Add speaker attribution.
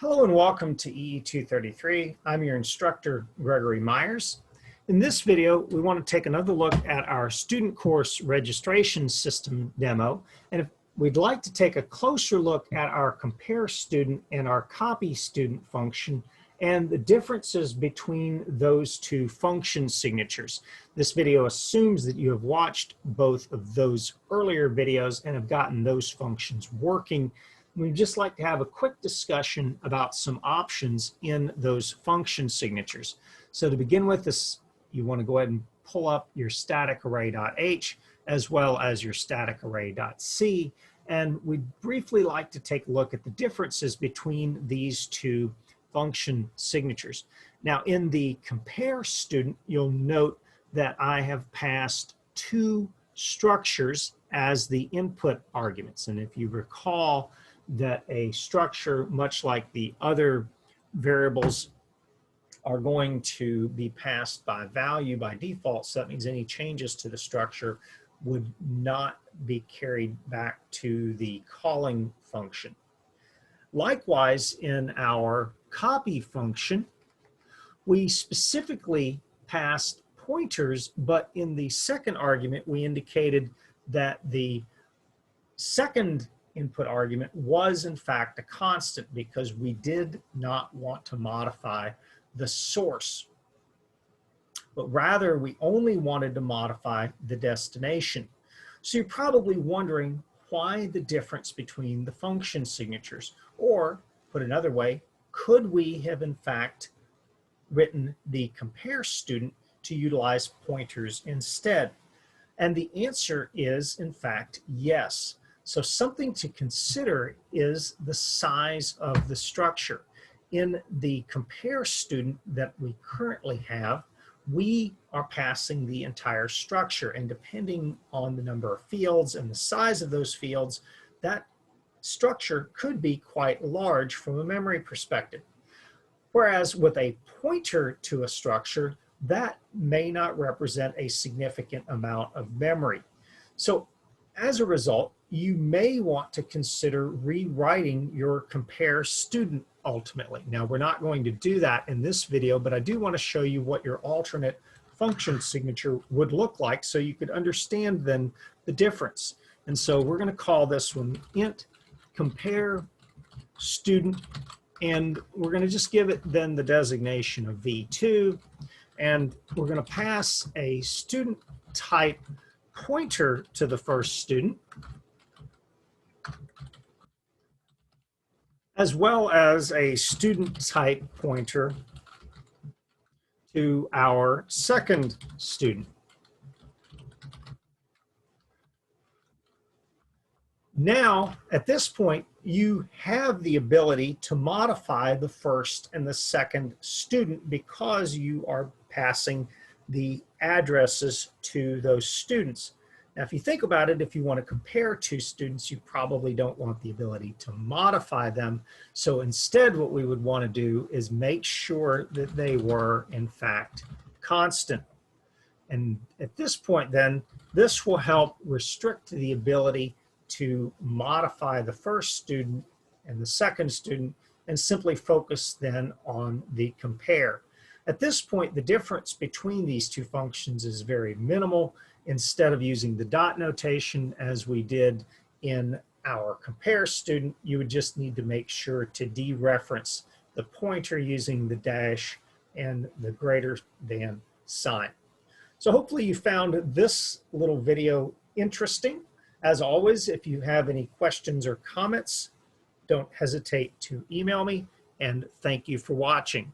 Speaker 1: Hello and welcome to EE233. I'm your instructor, Gregory Myers. In this video, we want to take another look at our student course registration system demo. And if we'd like to take a closer look at our compare student and our copy student function and the differences between those two function signatures. This video assumes that you have watched both of those earlier videos and have gotten those functions working. We'd just like to have a quick discussion about some options in those function signatures. So to begin with this, you want to go ahead and pull up your StaticArray.h as well as your StaticArray.c. And we'd briefly like to take a look at the differences between these two function signatures. Now in the compare student, you'll note that I have passed two structures as the input arguments. And if you recall, that a structure, much like the other variables, are going to be passed by value by default. So that means any changes to the structure would not be carried back to the calling function. Likewise, in our copy function, we specifically passed pointers, but in the second argument, we indicated that the second input argument was in fact a constant because we did not want to modify the source, but rather we only wanted to modify the destination. So you're probably wondering why the difference between the function signatures, or put another way, could we have in fact written the compare student to utilize pointers instead? And the answer is in fact yes. So something to consider is the size of the structure. In the compare student that we currently have, we are passing the entire structure, and depending on the number of fields and the size of those fields, that structure could be quite large from a memory perspective. Whereas with a pointer to a structure, that may not represent a significant amount of memory. So as a result, you may want to consider rewriting your compare student ultimately. Now, we're not going to do that in this video, but I do want to show you what your alternate function signature would look like so you could understand then the difference. And so we're going to call this one int compare student, and we're going to just give it then the designation of v2, and we're going to pass a student type pointer to the first student, as well as a student type pointer to our second student. Now, at this point, you have the ability to modify the first and the second student because you are passing the addresses to those students. Now, if you think about it, if you want to compare two students, you probably don't want the ability to modify them. So instead, what we would want to do is make sure that they were, in fact, constant. And at this point, then, this will help restrict the ability to modify the first student and the second student and simply focus then on the compare. At this point, the difference between these two functions is very minimal. Instead of using the dot notation as we did in our compare student, you would just need to make sure to dereference the pointer using the dash and the greater than sign. So hopefully you found this little video interesting. As always, if you have any questions or comments, don't hesitate to email me, and thank you for watching.